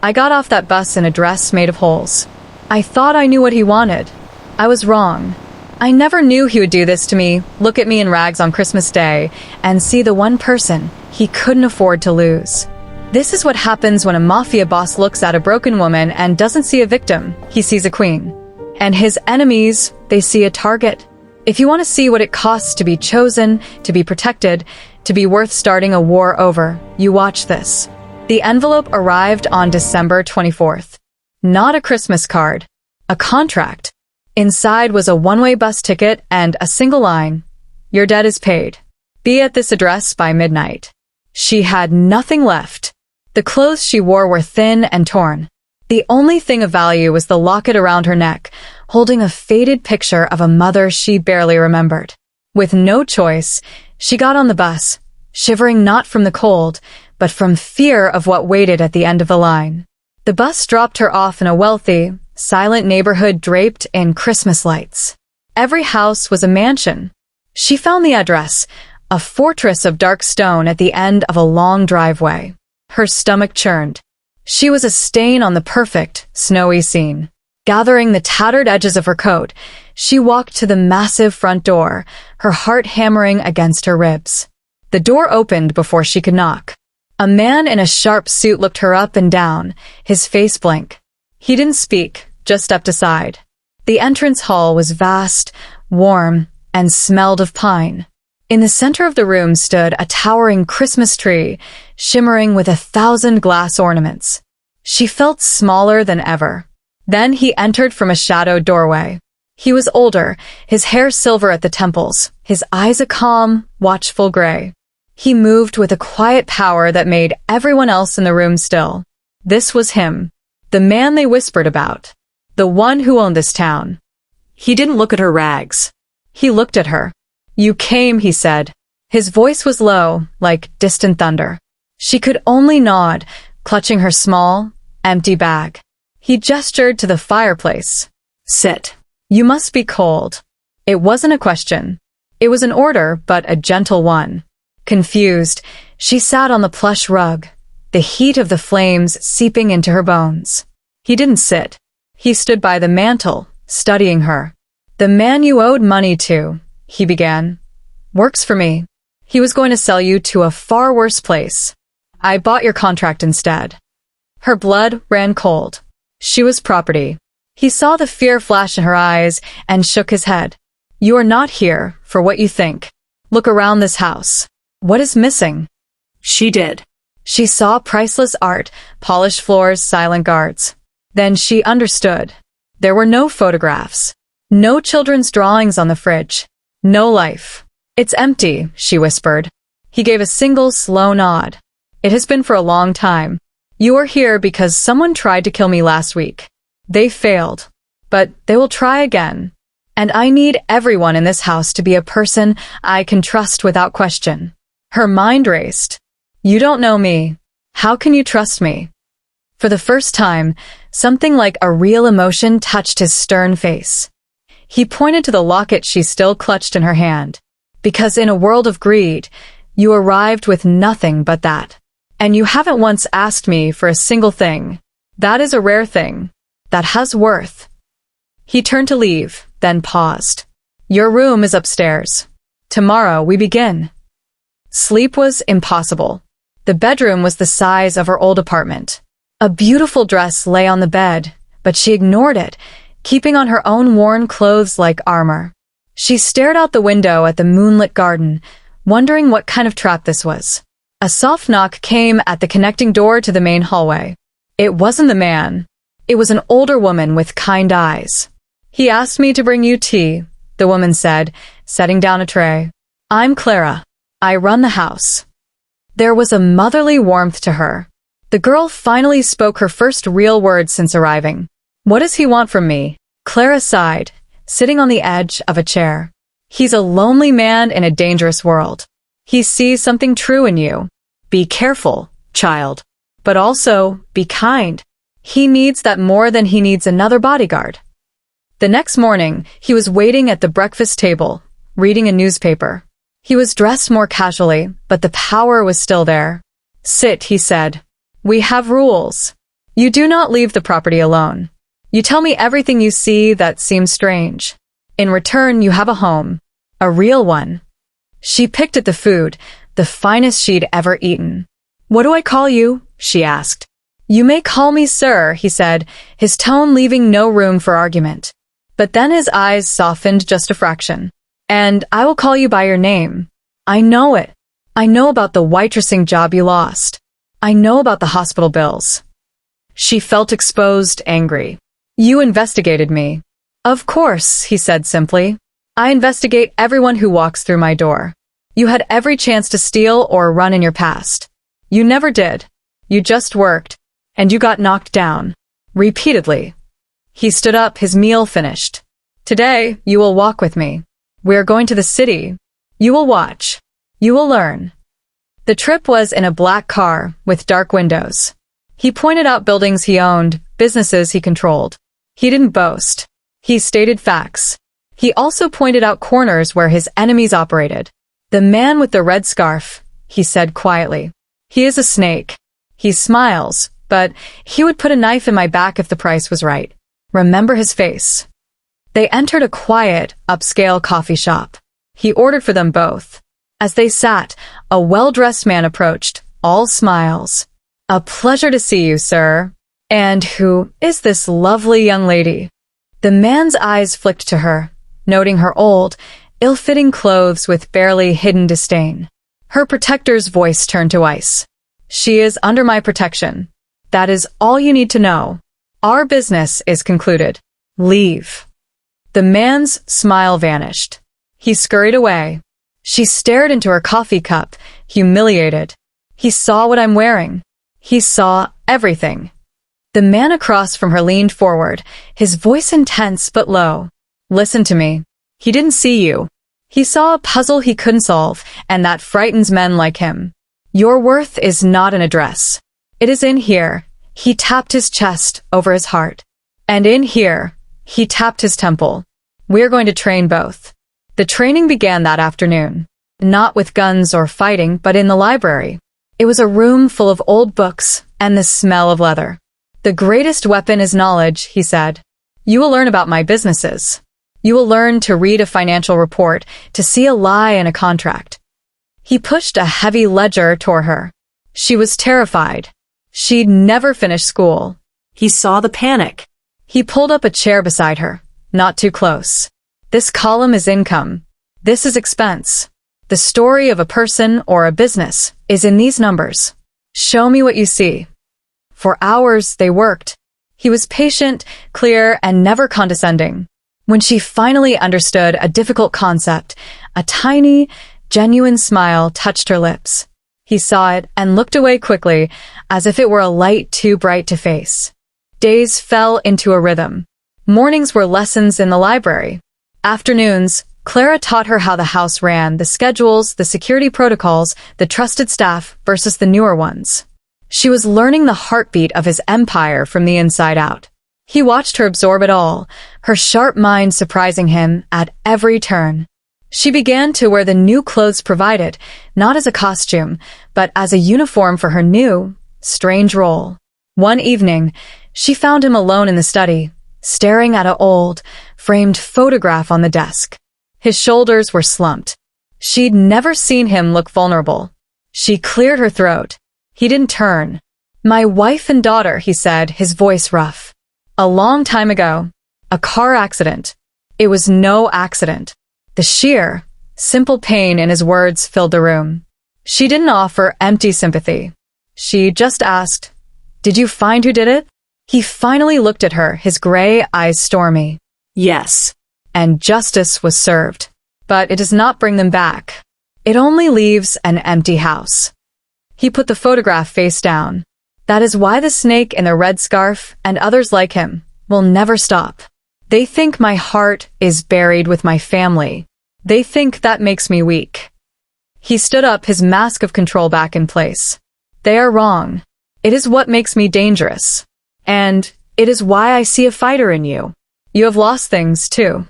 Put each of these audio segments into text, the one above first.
I got off that bus in a dress made of holes. I thought I knew what he wanted. I was wrong. I never knew he would do this to me, look at me in rags on Christmas Day, and see the one person he couldn't afford to lose. This is what happens when a mafia boss looks at a broken woman and doesn't see a victim, he sees a queen. And his enemies, they see a target. If you want to see what it costs to be chosen, to be protected, to be worth starting a war over, you watch this. The envelope arrived on December 24th. Not a Christmas card. A contract. Inside was a one-way bus ticket and a single line. Your debt is paid. Be at this address by midnight. She had nothing left. The clothes she wore were thin and torn. The only thing of value was the locket around her neck, holding a faded picture of a mother she barely remembered. With no choice, she got on the bus, shivering not from the cold, but from fear of what waited at the end of the line. The bus dropped her off in a wealthy, silent neighborhood draped in Christmas lights. Every house was a mansion. She found the address, a fortress of dark stone at the end of a long driveway. Her stomach churned. She was a stain on the perfect, snowy scene. Gathering the tattered edges of her coat, she walked to the massive front door, her heart hammering against her ribs. The door opened before she could knock. A man in a sharp suit looked her up and down, his face blank. He didn't speak, just stepped aside. The entrance hall was vast, warm, and smelled of pine. In the center of the room stood a towering Christmas tree, shimmering with 1,000 glass ornaments. She felt smaller than ever. Then he entered from a shadowed doorway. He was older, his hair silver at the temples, his eyes a calm, watchful gray. He moved with a quiet power that made everyone else in the room still. This was him, the man they whispered about, the one who owned this town. He didn't look at her rags. He looked at her. You came, he said. His voice was low, like distant thunder. She could only nod, clutching her small, empty bag. He gestured to the fireplace. Sit. You must be cold. It wasn't a question. It was an order, but a gentle one. Confused, she sat on the plush rug, the heat of the flames seeping into her bones. He didn't sit. He stood by the mantel, studying her. The man you owed money to, he began, works for me. He was going to sell you to a far worse place. I bought your contract instead. Her blood ran cold. She was property. He saw the fear flash in her eyes and shook his head. You are not here for what you think. Look around this house. What is missing? She did. She saw priceless art, polished floors, silent guards. Then she understood. There were no photographs. No children's drawings on the fridge. No life. It's empty, she whispered. He gave a single slow nod. It has been for a long time. You are here because someone tried to kill me last week. They failed. But they will try again. And I need everyone in this house to be a person I can trust without question. Her mind raced. You don't know me. How can you trust me? For the first time, something like a real emotion touched his stern face. He pointed to the locket she still clutched in her hand. Because in a world of greed, you arrived with nothing but that. And you haven't once asked me for a single thing. That is a rare thing. That has worth. He turned to leave, then paused. Your room is upstairs. Tomorrow we begin. Sleep was impossible. The bedroom was the size of her old apartment. A beautiful dress lay on the bed, but she ignored it, keeping on her own worn clothes like armor. She stared out the window at the moonlit garden, wondering what kind of trap this was. A soft knock came at the connecting door to the main hallway. It wasn't the man. It was an older woman with kind eyes. He asked me to bring you tea, the woman said, setting down a tray. I'm Clara. I run the house. There was a motherly warmth to her. The girl finally spoke her first real words since arriving. What does he want from me? Clara sighed, sitting on the edge of a chair. He's a lonely man in a dangerous world. He sees something true in you. Be careful, child. But also, be kind. He needs that more than he needs another bodyguard. The next morning, he was waiting at the breakfast table, reading a newspaper. He was dressed more casually, but the power was still there. Sit, he said. We have rules. You do not leave the property alone. You tell me everything you see that seems strange. In return, you have a home. A real one. She picked at the food, the finest she'd ever eaten. What do I call you? She asked. You may call me sir, he said, his tone leaving no room for argument. But then his eyes softened just a fraction. And I will call you by your name. I know it. I know about the waitressing job you lost. I know about the hospital bills. She felt exposed, angry. You investigated me. Of course, he said simply. I investigate everyone who walks through my door. You had every chance to steal or run in your past. You never did. You just worked. And you got knocked down. Repeatedly. He stood up, his meal finished. Today, you will walk with me. We are going to the city. You will watch. You will learn. The trip was in a black car with dark windows. He pointed out buildings he owned, businesses he controlled. He didn't boast. He stated facts. He also pointed out corners where his enemies operated. The man with the red scarf, he said quietly. He is a snake. He smiles, but he would put a knife in my back if the price was right. Remember his face. They entered a quiet, upscale coffee shop. He ordered for them both. As they sat, a well-dressed man approached, all smiles. A pleasure to see you, sir. And who is this lovely young lady? The man's eyes flicked to her, noting her old, ill-fitting clothes with barely hidden disdain. Her protector's voice turned to ice. She is under my protection. That is all you need to know. Our business is concluded. Leave. The man's smile vanished. He scurried away. She stared into her coffee cup, humiliated. He saw what I'm wearing. He saw everything. The man across from her leaned forward, his voice intense but low. Listen to me. He didn't see you. He saw a puzzle he couldn't solve, and that frightens men like him. Your worth is not in a dress. It is in here. He tapped his chest over his heart. And in here, he tapped his temple. We're going to train both. The training began that afternoon. Not with guns or fighting, but in the library. It was a room full of old books and the smell of leather. The greatest weapon is knowledge, he said. You will learn about my businesses. You will learn to read a financial report, to see a lie in a contract. He pushed a heavy ledger toward her. She was terrified. She'd never finished school. He saw the panic. He pulled up a chair beside her, not too close. This column is income. This is expense. The story of a person or a business is in these numbers. Show me what you see. For hours they worked. He was patient, clear, and never condescending. When she finally understood a difficult concept, a tiny, genuine smile touched her lips. He saw it and looked away quickly, as if it were a light too bright to face. Days fell into a rhythm. Mornings were lessons in the library. Afternoons, Clara taught her how the house ran, the schedules, the security protocols, the trusted staff versus the newer ones. She was learning the heartbeat of his empire from the inside out. He watched her absorb it all, her sharp mind surprising him at every turn. She began to wear the new clothes provided, not as a costume, but as a uniform for her new, strange role. One evening, she found him alone in the study, staring at an old, framed photograph on the desk. His shoulders were slumped. She'd never seen him look vulnerable. She cleared her throat. He didn't turn. My wife and daughter, he said, his voice rough. A long time ago. A car accident. It was no accident. The sheer, simple pain in his words filled the room. She didn't offer empty sympathy. She just asked, "Did you find who did it?" He finally looked at her, his gray eyes stormy. Yes. And justice was served. But it does not bring them back. It only leaves an empty house. He put the photograph face down. That is why the snake in the red scarf and others like him will never stop. They think my heart is buried with my family. They think that makes me weak. He stood up, his mask of control back in place. They are wrong. It is what makes me dangerous. And it is why I see a fighter in you. You have lost things, too.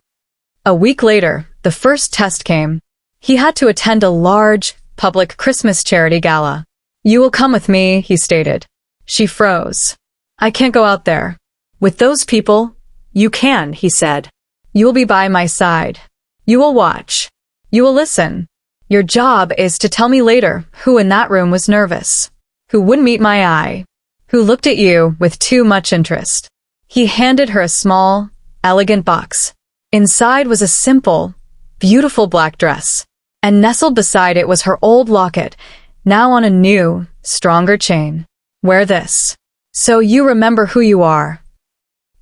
A week later, the first test came. He had to attend a large, public Christmas charity gala. You will come with me, he stated. She froze. I can't go out there. With those people, you can, he said. You will be by my side. You will watch. You will listen. Your job is to tell me later who in that room was nervous, who wouldn't meet my eye, who looked at you with too much interest. He handed her a small, elegant box. Inside was a simple, beautiful black dress, and nestled beside it was her old locket, now on a new, stronger chain. Wear this, so you remember who you are.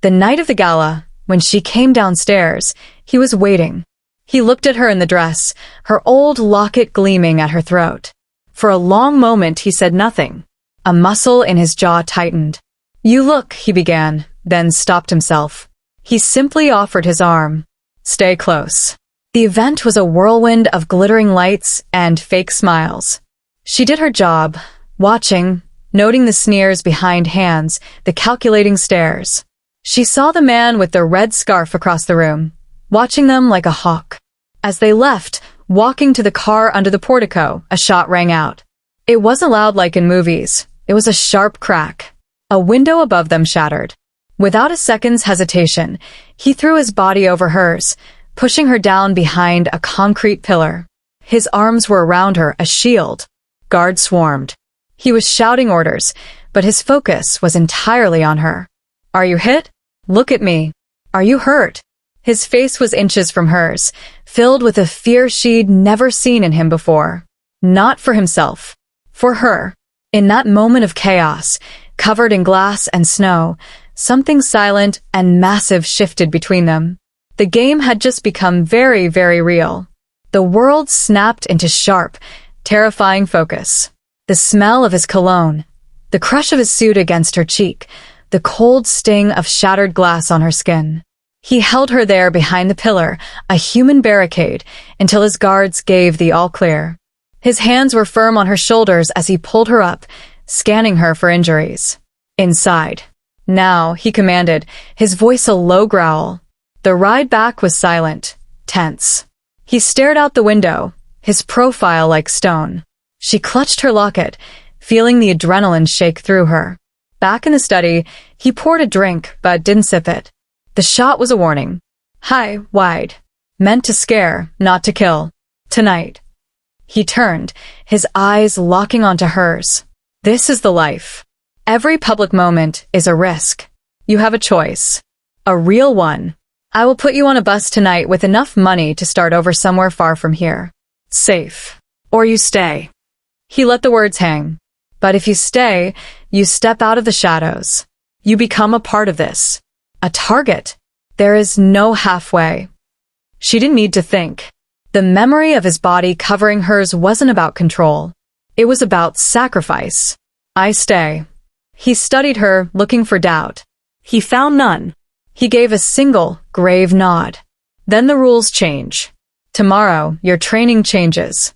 The night of the gala, when she came downstairs, he was waiting. He looked at her in the dress, her old locket gleaming at her throat. For a long moment he said nothing. A muscle in his jaw tightened. You look, he began, then stopped himself. He simply offered his arm. Stay close. The event was a whirlwind of glittering lights and fake smiles. She did her job, watching, noting the sneers behind hands, the calculating stares. She saw the man with the red scarf across the room, watching them like a hawk. As they left, walking to the car under the portico, a shot rang out. It wasn't loud like in movies. It was a sharp crack. A window above them shattered. Without a second's hesitation, he threw his body over hers, pushing her down behind a concrete pillar. His arms were around her, a shield. Guards swarmed. He was shouting orders, but his focus was entirely on her. Are you hit? Look at me. Are you hurt? His face was inches from hers, filled with a fear she'd never seen in him before. Not for himself. For her. In that moment of chaos, covered in glass and snow, something silent and massive shifted between them. The game had just become very, very real. The world snapped into sharp, terrifying focus. The smell of his cologne, the crush of his suit against her cheek, the cold sting of shattered glass on her skin. He held her there behind the pillar, a human barricade, until his guards gave the all-clear. His hands were firm on her shoulders as he pulled her up, scanning her for injuries. Inside. Now, he commanded, his voice a low growl. The ride back was silent, tense. He stared out the window, his profile like stone. She clutched her locket, feeling the adrenaline shake through her. Back in the study, he poured a drink, but didn't sip it. The shot was a warning. High, wide. Meant to scare, not to kill. Tonight. He turned, his eyes locking onto hers. This is the life. Every public moment is a risk. You have a choice. A real one. I will put you on a bus tonight with enough money to start over somewhere far from here. Safe. Or you stay. He let the words hang. But if you stay, you step out of the shadows. You become a part of this. A target. There is no halfway. She didn't need to think. The memory of his body covering hers wasn't about control. It was about sacrifice. I stay. He studied her, looking for doubt. He found none. He gave a single, grave nod. Then the rules change. Tomorrow, your training changes.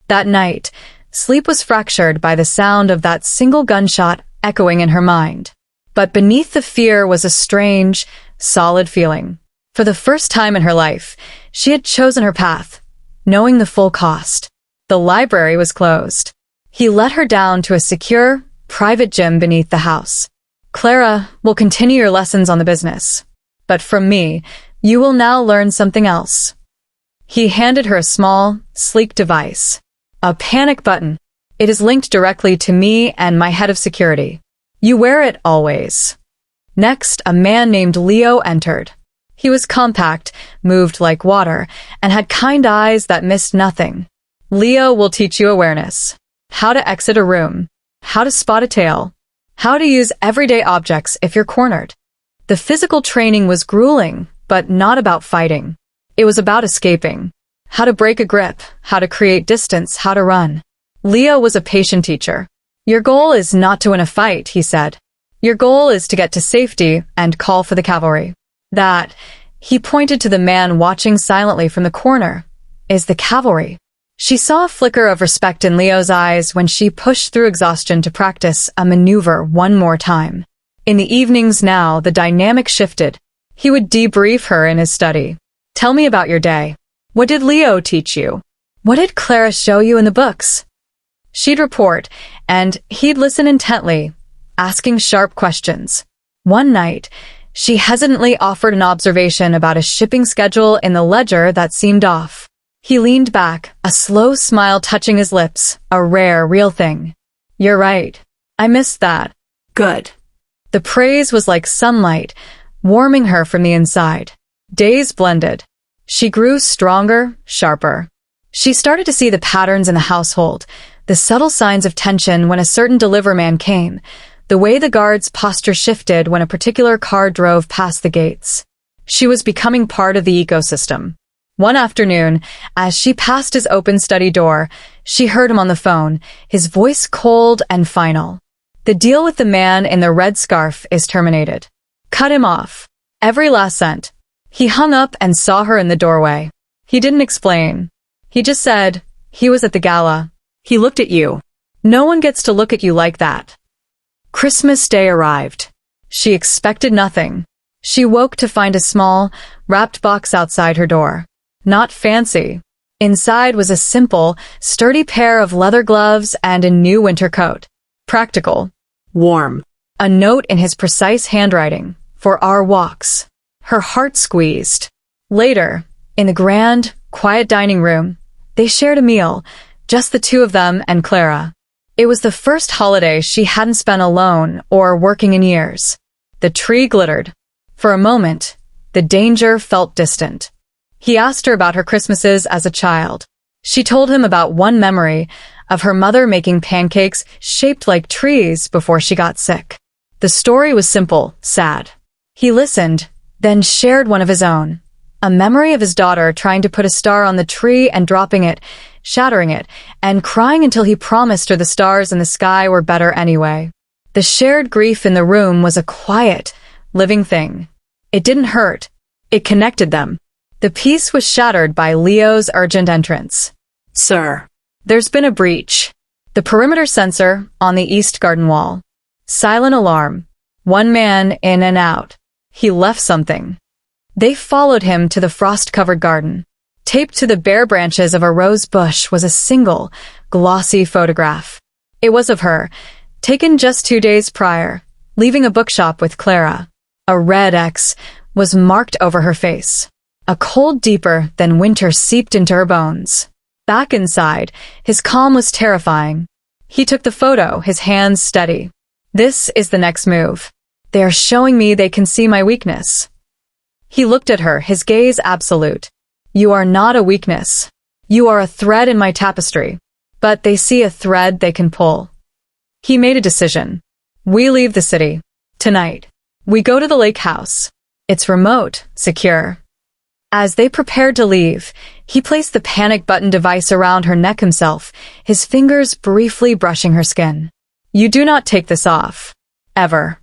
That night, sleep was fractured by the sound of that single gunshot echoing in her mind. But beneath the fear was a strange, solid feeling. For the first time in her life, she had chosen her path, knowing the full cost. The library was closed. He led her down to a secure, private gym beneath the house. Clara will continue your lessons on the business. But from me, you will now learn something else. He handed her a small, sleek device. A panic button. It is linked directly to me and my head of security. You wear it always. Next, a man named Leo entered. He was compact, moved like water, and had kind eyes that missed nothing. Leo will teach you awareness. How to exit a room. How to spot a tail. How to use everyday objects if you're cornered. The physical training was grueling, but not about fighting. It was about escaping. How to break a grip, how to create distance, how to run. Leo was a patient teacher. Your goal is not to win a fight, he said. Your goal is to get to safety and call for the cavalry. That, he pointed to the man watching silently from the corner, is the cavalry. She saw a flicker of respect in Leo's eyes when she pushed through exhaustion to practice a maneuver one more time. In the evenings now, the dynamic shifted. He would debrief her in his study. Tell me about your day. What did Leo teach you? What did Clara show you in the books? She'd report, and he'd listen intently, asking sharp questions. One night, she hesitantly offered an observation about a shipping schedule in the ledger that seemed off. He leaned back, a slow smile touching his lips, a rare, real thing. "You're right. I missed that." Good. The praise was like sunlight, warming her from the inside. Days blended. She grew stronger, sharper. She started to see the patterns in the household, the subtle signs of tension when a certain deliverman came, the way the guard's posture shifted when a particular car drove past the gates. She was becoming part of the ecosystem. One afternoon, as she passed his open study door, she heard him on the phone, his voice cold and final. "The deal with the man in the red scarf is terminated. Cut him off. Every last cent." He hung up and saw her in the doorway. He didn't explain. He just said, "He was at the gala. He looked at you. No one gets to look at you like that." Christmas Day arrived. She expected nothing. She woke to find a small, wrapped box outside her door. Not fancy. Inside was a simple, sturdy pair of leather gloves and a new winter coat. Practical. Warm. A note in his precise handwriting, "For our walks." Her heart squeezed. Later, in the grand, quiet dining room, they shared a meal, just the two of them and Clara. It was the first holiday she hadn't spent alone or working in years. The tree glittered. For a moment, the danger felt distant. He asked her about her Christmases as a child. She told him about one memory of her mother making pancakes shaped like trees before she got sick. The story was simple, sad. He listened, then shared one of his own. A memory of his daughter trying to put a star on the tree and dropping it, shattering it, and crying until he promised her the stars in the sky were better anyway. The shared grief in the room was a quiet, living thing. It didn't hurt. It connected them. The peace was shattered by Leo's urgent entrance. "Sir." "There's been a breach." The perimeter sensor on the east garden wall. Silent alarm. One man in and out. He left something. They followed him to the frost-covered garden. Taped to the bare branches of a rose bush was a single, glossy photograph. It was of her, taken just 2 days prior, leaving a bookshop with Clara. A red X was marked over her face. A cold deeper than winter seeped into her bones. Back inside, his calm was terrifying. He took the photo, his hands steady. "This is the next move. They are showing me they can see my weakness." He looked at her, his gaze absolute. "You are not a weakness. You are a thread in my tapestry. But they see a thread they can pull." He made a decision. "We leave the city. Tonight. We go to the lake house. It's remote, secure." As they prepared to leave, he placed the panic button device around her neck himself, his fingers briefly brushing her skin. "You do not take this off. Ever."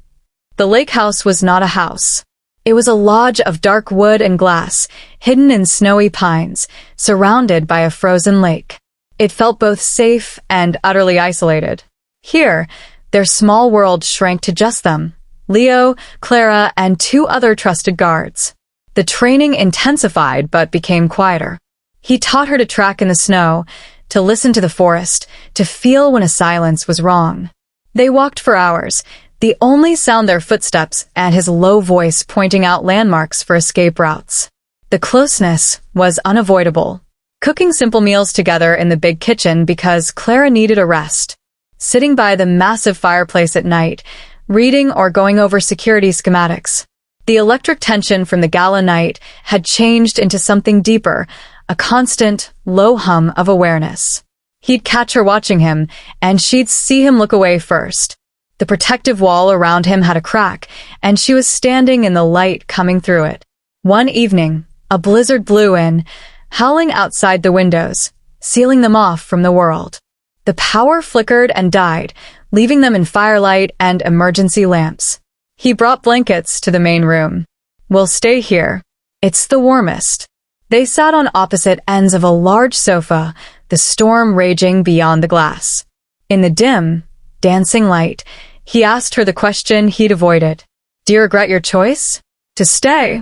The lake house was not a house. It was a lodge of dark wood and glass, hidden in snowy pines, surrounded by a frozen lake. It felt both safe and utterly isolated. Here, their small world shrank to just them, Leo, Clara, and 2 other trusted guards. The training intensified but became quieter. He taught her to track in the snow, to listen to the forest, to feel when a silence was wrong. They walked for hours, the only sound their footsteps and his low voice pointing out landmarks for escape routes. The closeness was unavoidable. Cooking simple meals together in the big kitchen because Clara needed a rest. Sitting by the massive fireplace at night, reading or going over security schematics. The electric tension from the gala night had changed into something deeper, a constant, low hum of awareness. He'd catch her watching him, and she'd see him look away first. The protective wall around him had a crack, and she was standing in the light coming through it. One evening, a blizzard blew in, howling outside the windows, sealing them off from the world. The power flickered and died, leaving them in firelight and emergency lamps. He brought blankets to the main room. "We'll stay here. It's the warmest." They sat on opposite ends of a large sofa, the storm raging beyond the glass. In the dim, dancing light, he asked her the question he'd avoided. "Do you regret your choice? To stay?"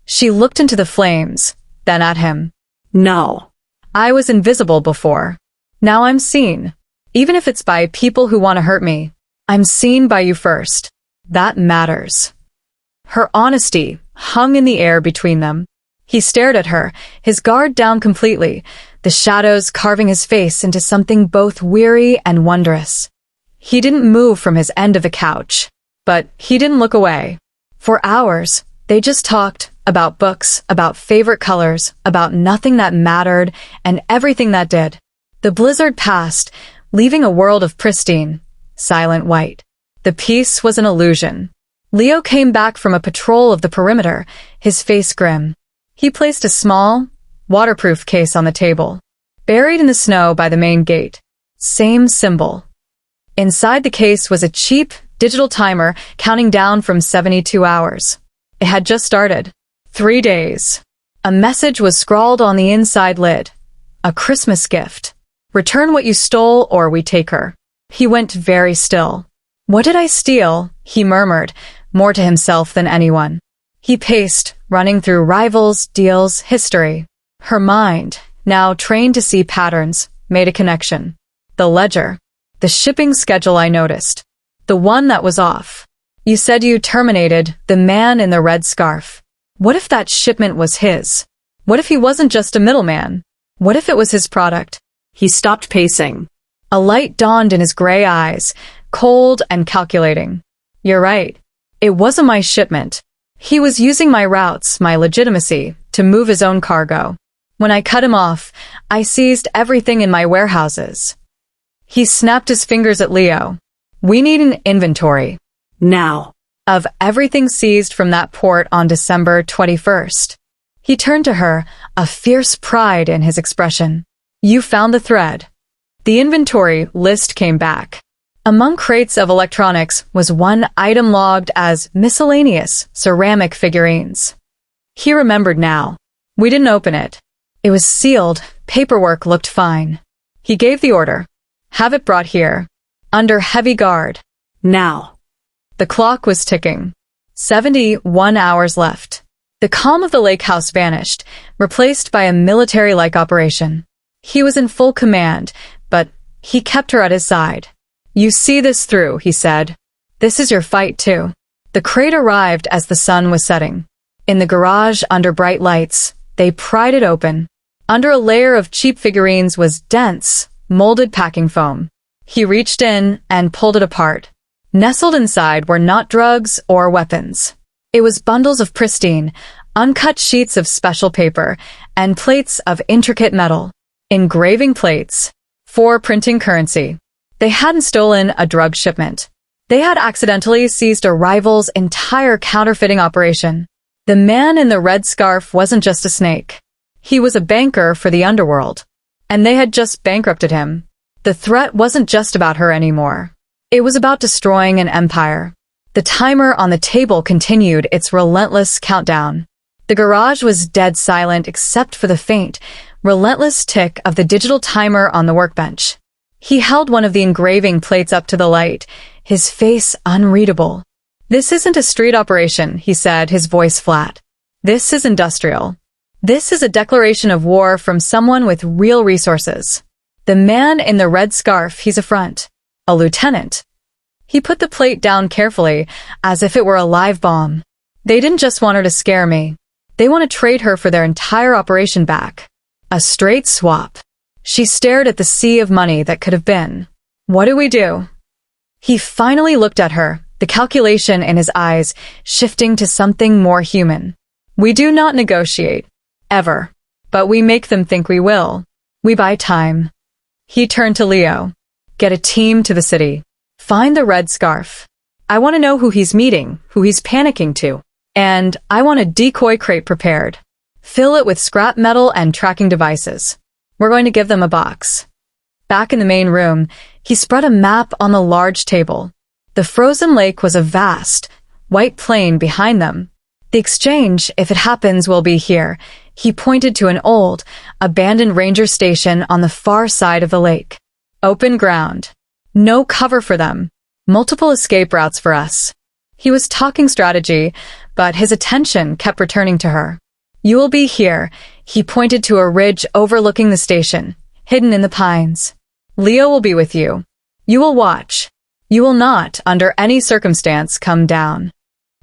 She looked into the flames, then at him. "No. I was invisible before. Now I'm seen. Even if it's by people who want to hurt me. I'm seen by you first. That matters. Her honesty hung in the air between them. He stared at her, his guard down completely, the shadows carving his face into something both weary and wondrous. He didn't move from his end of the couch, but he didn't look away. For hours, they just talked about books, about favorite colors, about nothing that mattered and everything that did. The blizzard passed, leaving a world of pristine, silent white. The peace was an illusion. Leo came back from a patrol of the perimeter, his face grim. He placed a small, waterproof case on the table, buried in the snow by the main gate. Same symbol. Inside the case was a cheap, digital timer counting down from 72 hours. It had just started. 3 days. A message was scrawled on the inside lid. A Christmas gift. Return what you stole or we take her. He went very still. What did I steal? He murmured, more to himself than anyone. He paced, running through rivals, deals, history. Her mind, now trained to see patterns, made a connection. The ledger. The shipping schedule I noticed. The one that was off. You said you terminated the man in the red scarf. What if that shipment was his? What if he wasn't just a middleman? What if it was his product? He stopped pacing. A light dawned in his gray eyes, cold and calculating. You're right. It wasn't my shipment. He was using my routes, my legitimacy, to move his own cargo. When I cut him off, I seized everything in my warehouses. He snapped his fingers at Leo. We need an inventory. Now. Of everything seized from that port on December 21st. He turned to her, a fierce pride in his expression. You found the thread. The inventory list came back. Among crates of electronics was one item logged as miscellaneous ceramic figurines. He remembered now. We didn't open it. It was sealed. Paperwork looked fine. He gave the order. Have it brought here. Under heavy guard. Now. The clock was ticking. 71 hours left. The calm of the lake house vanished, replaced by a military-like operation. He was in full command, but he kept her at his side. You see this through, he said. This is your fight, too. The crate arrived as the sun was setting. In the garage, under bright lights, they pried it open. Under a layer of cheap figurines was dense, molded packing foam. He reached in and pulled it apart. Nestled inside were not drugs or weapons. It was bundles of pristine, uncut sheets of special paper and plates of intricate metal. Engraving plates. For printing currency. They hadn't stolen a drug shipment. They had accidentally seized a rival's entire counterfeiting operation. The man in the red scarf wasn't just a snake. He was a banker for the underworld. And they had just bankrupted him. The threat wasn't just about her anymore. It was about destroying an empire. The timer on the table continued its relentless countdown. The garage was dead silent except for the faint, relentless tick of the digital timer on the workbench. He held one of the engraving plates up to the light, his face unreadable. This isn't a street operation, he said, his voice flat. This is industrial. This is a declaration of war from someone with real resources. The man in the red scarf, he's a front. A lieutenant. He put the plate down carefully, as if it were a live bomb. They didn't just want her to scare me. They want to trade her for their entire operation back. A straight swap. She stared at the sea of money that could have been. What do we do? He finally looked at her, the calculation in his eyes shifting to something more human. We do not negotiate. Ever. But we make them think we will. We buy time. He turned to Leo. Get a team to the city. Find the red scarf. I want to know who he's meeting, who he's panicking to. And I want a decoy crate prepared. Fill it with scrap metal and tracking devices. We're going to give them a box. Back in the main room, he spread a map on the large table. The frozen lake was a vast, white plain behind them. The exchange, if it happens, will be here. He pointed to an old, abandoned ranger station on the far side of the lake. Open ground. No cover for them. Multiple escape routes for us. He was talking strategy, but his attention kept returning to her. You will be here. He pointed to a ridge overlooking the station, hidden in the pines. Leo will be with you. You will watch. You will not, under any circumstance, come down.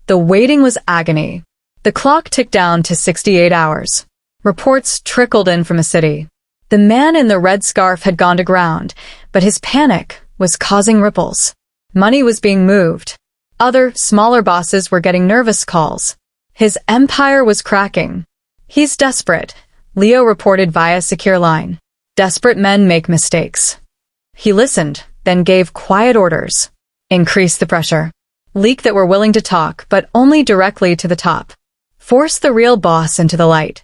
The waiting was agony. The clock ticked down to 68 hours. Reports trickled in from the city. The man in the red scarf had gone to ground, but his panic was causing ripples. Money was being moved. Other, smaller bosses were getting nervous calls. His empire was cracking. He's desperate, Leo reported via secure line. Desperate men make mistakes. He listened, then gave quiet orders. Increase the pressure. Leak that were willing to talk, but only directly to the top. Force the real boss into the light.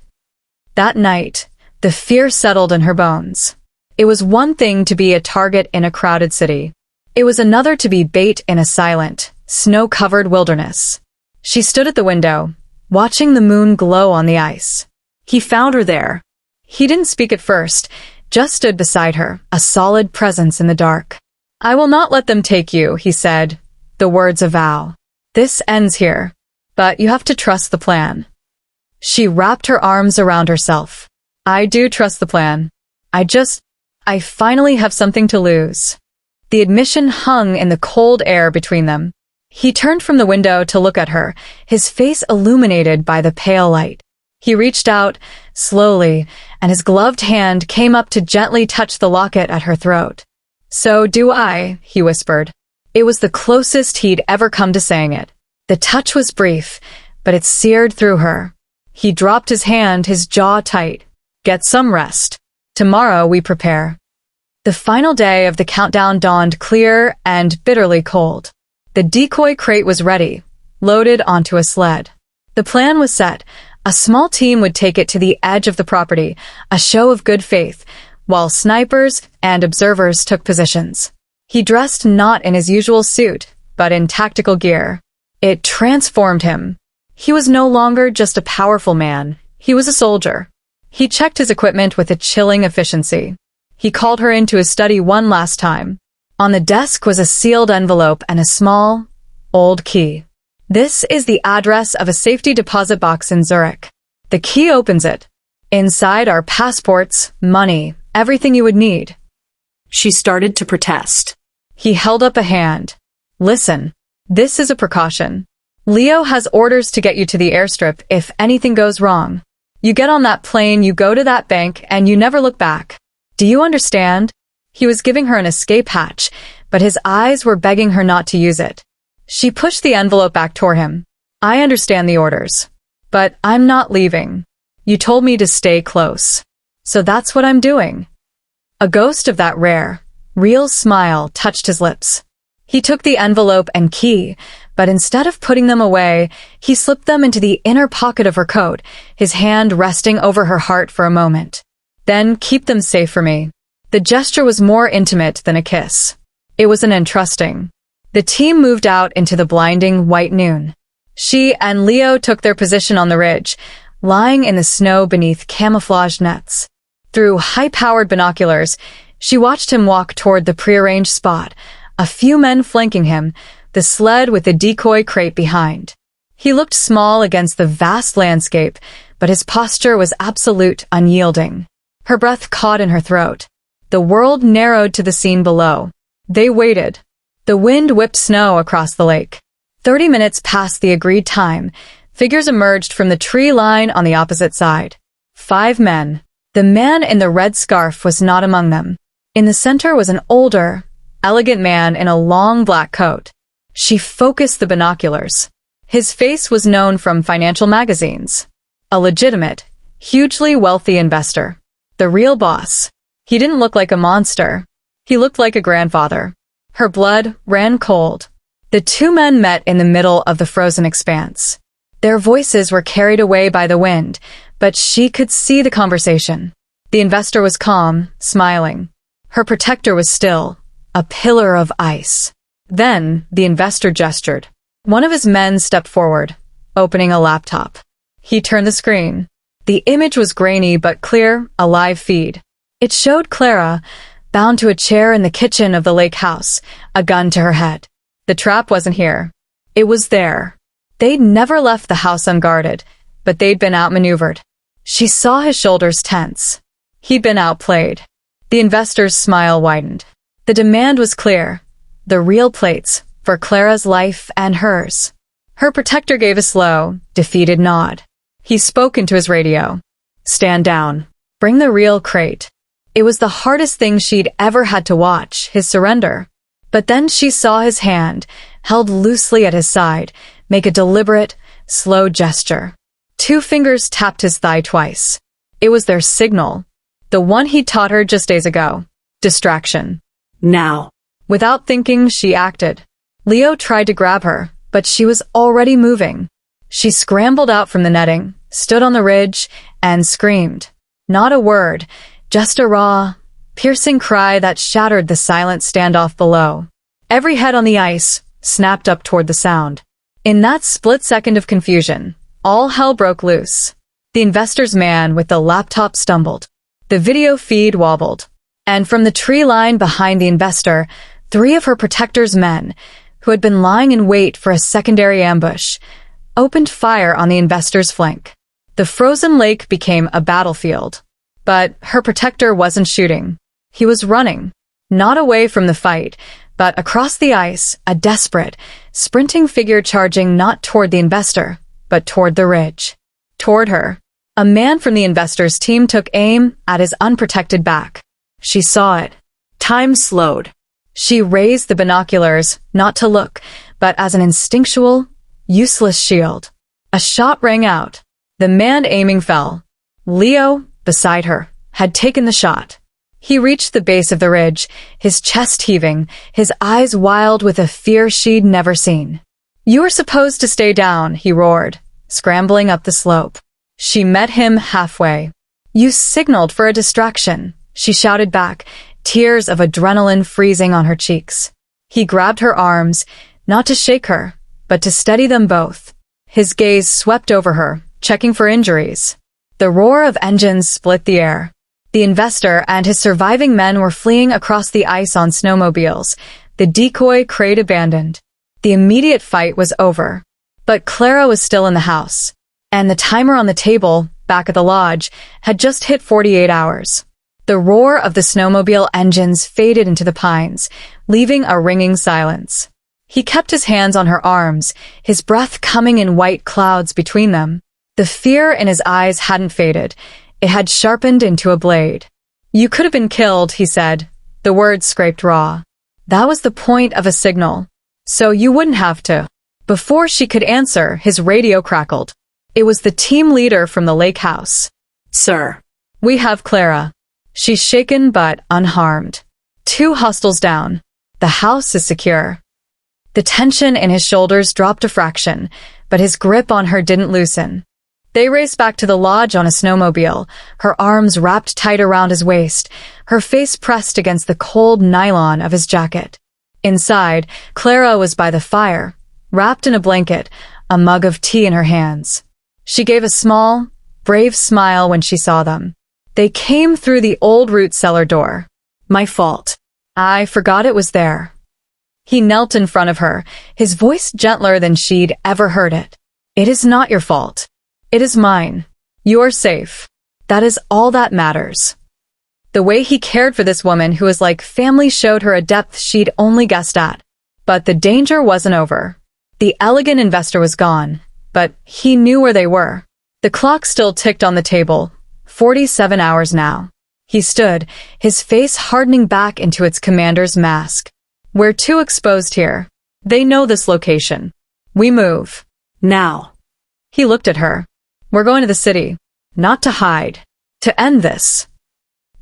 That night, the fear settled in her bones. It was one thing to be a target in a crowded city. It was another to be bait in a silent, snow-covered wilderness. She stood at the window, watching the moon glow on the ice. He found her there. He didn't speak at first, just stood beside her, a solid presence in the dark. I will not let them take you, he said, the words a vow. This ends here, but you have to trust the plan. She wrapped her arms around herself. I do trust the plan. I finally have something to lose. The admission hung in the cold air between them. He turned from the window to look at her, his face illuminated by the pale light. He reached out, slowly, and his gloved hand came up to gently touch the locket at her throat. So do I, he whispered. It was the closest he'd ever come to saying it. The touch was brief, but it seared through her. He dropped his hand, his jaw tight. Get some rest. Tomorrow we prepare. The final day of the countdown dawned clear and bitterly cold. The decoy crate was ready, loaded onto a sled. The plan was set. A small team would take it to the edge of the property, a show of good faith, while snipers and observers took positions. He dressed not in his usual suit, but in tactical gear. It transformed him. He was no longer just a powerful man. He was a soldier. He checked his equipment with a chilling efficiency. He called her into his study one last time. On the desk was a sealed envelope and a small, old key. This is the address of a safety deposit box in Zurich. The key opens it. Inside are passports, money, everything you would need. She started to protest. He held up a hand. Listen, this is a precaution. Leo has orders to get you to the airstrip if anything goes wrong. You get on that plane, you go to that bank, and you never look back. Do you understand? He was giving her an escape hatch, but his eyes were begging her not to use it. She pushed the envelope back toward him. I understand the orders, but I'm not leaving. You told me to stay close. So that's what I'm doing. A ghost of that rare, real smile touched his lips. He took the envelope and key, but instead of putting them away, he slipped them into the inner pocket of her coat, his hand resting over her heart for a moment. Then keep them safe for me. The gesture was more intimate than a kiss. It was an entrusting. The team moved out into the blinding white noon. She and Leo took their position on the ridge, lying in the snow beneath camouflage nets. Through high-powered binoculars, she watched him walk toward the prearranged spot, a few men flanking him, the sled with the decoy crate behind. He looked small against the vast landscape, but his posture was absolute, unyielding. Her breath caught in her throat. The world narrowed to the scene below. They waited. The wind whipped snow across the lake. 30 minutes past the agreed time, figures emerged from the tree line on the opposite side. 5 men. The man in the red scarf was not among them. In the center was an older, elegant man in a long black coat. She focused the binoculars. His face was known from financial magazines. A legitimate, hugely wealthy investor. The real boss. He didn't look like a monster. He looked like a grandfather. Her blood ran cold. The 2 men met in the middle of the frozen expanse. Their voices were carried away by the wind, but she could see the conversation. The investor was calm, smiling. Her protector was still, a pillar of ice. Then, the investor gestured. One of his men stepped forward, opening a laptop. He turned the screen. The image was grainy but clear, a live feed. It showed Clara, bound to a chair in the kitchen of the lake house, a gun to her head. The trap wasn't here. It was there. They'd never left the house unguarded, but they'd been outmaneuvered. She saw his shoulders tense. He'd been outplayed. The investor's smile widened. The demand was clear. The real plates, for Clara's life and hers. Her protector gave a slow, defeated nod. He spoke into his radio. "Stand down. Bring the real crate." It was the hardest thing she'd ever had to watch, his surrender. But then she saw his hand, held loosely at his side, make a deliberate, slow gesture. 2 fingers tapped his thigh twice. It was their signal. The one he'd taught her just days ago. Distraction. Now. Without thinking, she acted. Leo tried to grab her, but she was already moving. She scrambled out from the netting, stood on the ridge, and screamed. Not a word, just a raw, piercing cry that shattered the silent standoff below. Every head on the ice snapped up toward the sound. In that split second of confusion, all hell broke loose. The investor's man with the laptop stumbled. The video feed wobbled. And from the tree line behind the investor, 3 of her protector's men, who had been lying in wait for a secondary ambush, opened fire on the investor's flank. The frozen lake became a battlefield. But her protector wasn't shooting. He was running. Not away from the fight, but across the ice, a desperate, sprinting figure charging not toward the investor, but toward the ridge. Toward her. A man from the investor's team took aim at his unprotected back. She saw it. Time slowed. She raised the binoculars, not to look, but as an instinctual, useless shield. A shot rang out. The man aiming fell. Leo, beside her, had taken the shot. He reached the base of the ridge, his chest heaving, his eyes wild with a fear she'd never seen. "You are supposed to stay down," he roared, scrambling up the slope. She met him halfway. "You signaled for a distraction," she shouted back, tears of adrenaline freezing on her cheeks. He grabbed her arms, not to shake her, but to steady them both. His gaze swept over her, checking for injuries. The roar of engines split the air. The investor and his surviving men were fleeing across the ice on snowmobiles, the decoy crate abandoned. The immediate fight was over. But Clara was still in the house, and the timer on the table, back at the lodge, had just hit 48 hours. The roar of the snowmobile engines faded into the pines, leaving a ringing silence. He kept his hands on her arms, his breath coming in white clouds between them. The fear in his eyes hadn't faded. It had sharpened into a blade. "You could have been killed," he said. The words scraped raw. "That was the point of a signal. So you wouldn't have to." Before she could answer, his radio crackled. It was the team leader from the lake house. "Sir." "We have Clara. She's shaken but unharmed. 2 hostiles down. The house is secure." The tension in his shoulders dropped a fraction, but his grip on her didn't loosen. They raced back to the lodge on a snowmobile, her arms wrapped tight around his waist, her face pressed against the cold nylon of his jacket. Inside, Clara was by the fire, wrapped in a blanket, a mug of tea in her hands. She gave a small, brave smile when she saw them. They came through the old root cellar door. "My fault. I forgot it was there." He knelt in front of her, his voice gentler than she'd ever heard it. "It is not your fault. It is mine. You're safe. That is all that matters." The way he cared for this woman who was like family showed her a depth she'd only guessed at. But the danger wasn't over. The elegant investor was gone, but he knew where they were. The clock still ticked on the table. 47 hours now. He stood, his face hardening back into its commander's mask. "We're too exposed here. They know this location. We move. Now." He looked at her. "We're going to the city. Not to hide. To end this."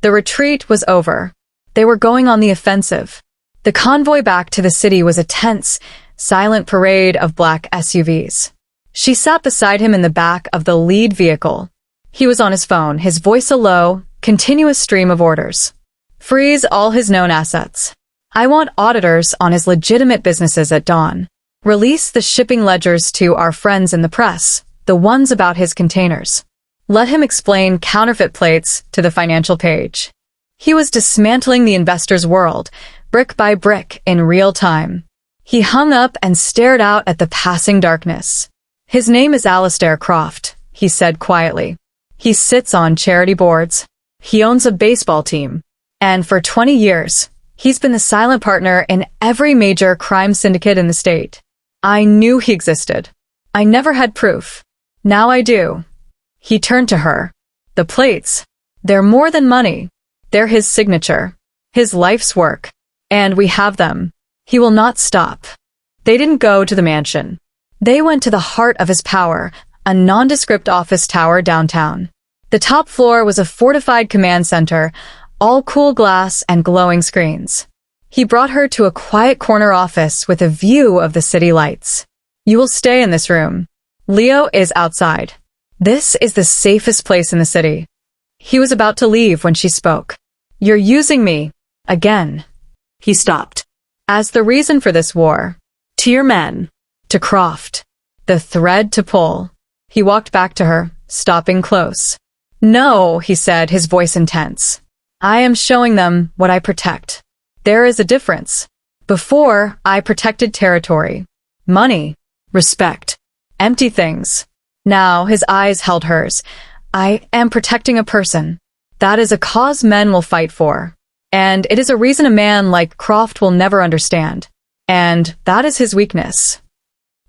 The retreat was over. They were going on the offensive. The convoy back to the city was a tense, silent parade of black SUVs. She sat beside him in the back of the lead vehicle. He was on his phone, his voice a low, continuous stream of orders. "Freeze all his known assets. I want auditors on his legitimate businesses at dawn. Release the shipping ledgers to our friends in the press, the ones about his containers. Let him explain counterfeit plates to the financial page." He was dismantling the investor's world, brick by brick in real time. He hung up and stared out at the passing darkness. "His name is Alistair Croft," he said quietly. "He sits on charity boards. He owns a baseball team. And for 20 years, He's been the silent partner in every major crime syndicate in the state. I knew he existed. I never had proof. Now I do. He turned to her. The plates. They're more than money. They're his signature. His life's work. And we have them. He will not stop. They didn't go to the mansion. They went to the heart of his power, a nondescript office tower downtown. The top floor was a fortified command center, all cool glass and glowing screens. He brought her to a quiet corner office with a view of the city lights. You will stay in this room. Leo is outside. This is the safest place in the city. He was about to leave when she spoke. You're using me. Again. He stopped. As the reason for this war. To your men. To Croft. The thread to pull. He walked back to her, stopping close. No, he said, his voice intense. I am showing them what I protect. There is a difference. Before, I protected territory. Money. Respect. Empty things. Now, his eyes held hers. I am protecting a person. That is a cause men will fight for. And it is a reason a man like Croft will never understand. And that is his weakness.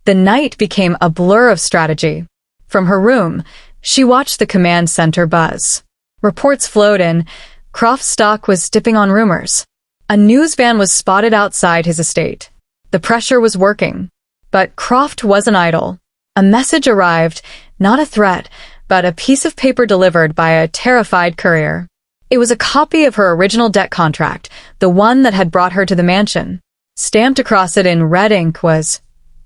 The night became a blur of strategy. From her room, she watched the command center buzz. Reports flowed in. Croft's stock was dipping on rumors. A news van was spotted outside his estate. The pressure was working. But Croft wasn't idle. A message arrived, not a threat, but a piece of paper delivered by a terrified courier. It was a copy of her original debt contract, the one that had brought her to the mansion. Stamped across it in red ink was,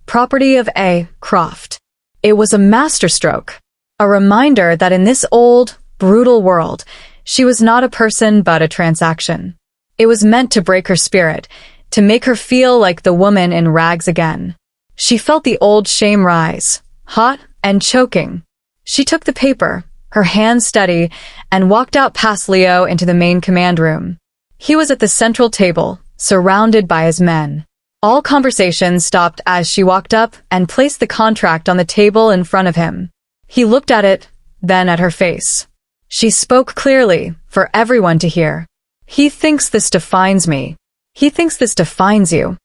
Property of A. Croft. It was a masterstroke. A reminder that in this old, brutal world, she was not a person but a transaction. It was meant to break her spirit, to make her feel like the woman in rags again. She felt the old shame rise, hot and choking. She took the paper, her hands steady, and walked out past Leo into the main command room. He was at the central table, surrounded by his men. All conversation stopped as she walked up and placed the contract on the table in front of him. He looked at it, then at her face. She spoke clearly, for everyone to hear. He thinks this defines me. He thinks this defines you.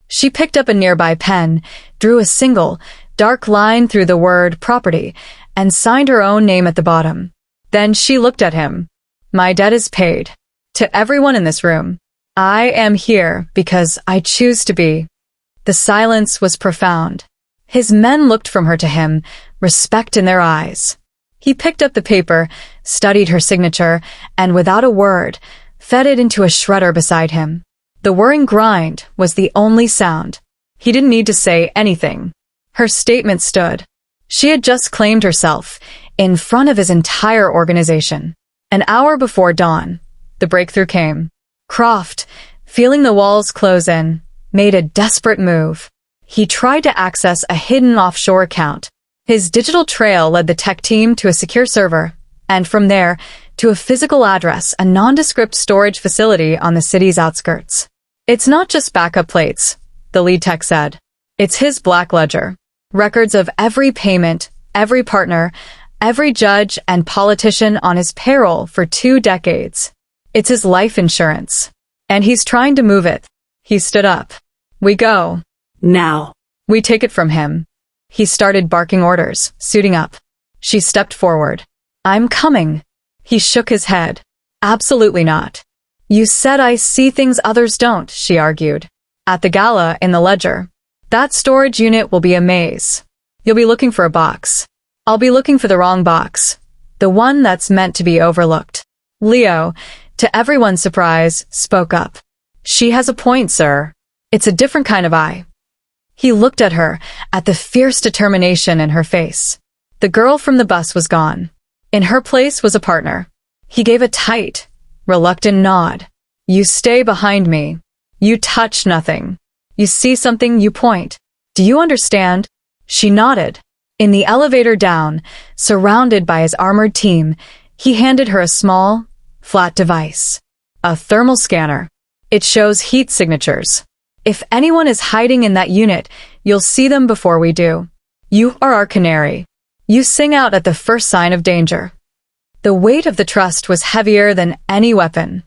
She picked up a nearby pen, drew a single, dark line through the word property, and signed her own name at the bottom. Then she looked at him. My debt is paid. To everyone in this room. I am here because I choose to be. The silence was profound. His men looked from her to him, respect in their eyes. He picked up the paper, studied her signature, and without a word, fed it into a shredder beside him. The whirring grind was the only sound. He didn't need to say anything. Her statement stood. She had just claimed herself, in front of his entire organization. An hour before dawn, the breakthrough came. Croft, feeling the walls close in, made a desperate move. He tried to access a hidden offshore account. His digital trail led the tech team to a secure server, and from there, to a physical address, a nondescript storage facility on the city's outskirts. It's not just backup plates, the lead tech said. It's his black ledger. Records of every payment, every partner, every judge and politician on his payroll for 2 decades. It's his life insurance. And he's trying to move it. He stood up. We go. Now. We take it from him. He started barking orders, suiting up. She stepped forward. I'm coming. He shook his head. Absolutely not. You said I see things others don't, she argued. At the gala in the ledger. That storage unit will be a maze. You'll be looking for a box. I'll be looking for the wrong box. The one that's meant to be overlooked. Leo, to everyone's surprise, spoke up. She has a point, sir. It's a different kind of eye. He looked at her, at the fierce determination in her face. The girl from the bus was gone. In her place was a partner. He gave a tight, reluctant nod. You stay behind me. You touch nothing. You see something, you point. Do you understand? She nodded. In the elevator down, surrounded by his armored team, he handed her a small, flat device. A thermal scanner. It shows heat signatures. If anyone is hiding in that unit, you'll see them before we do. You are our canary. You sing out at the first sign of danger. The weight of the trust was heavier than any weapon.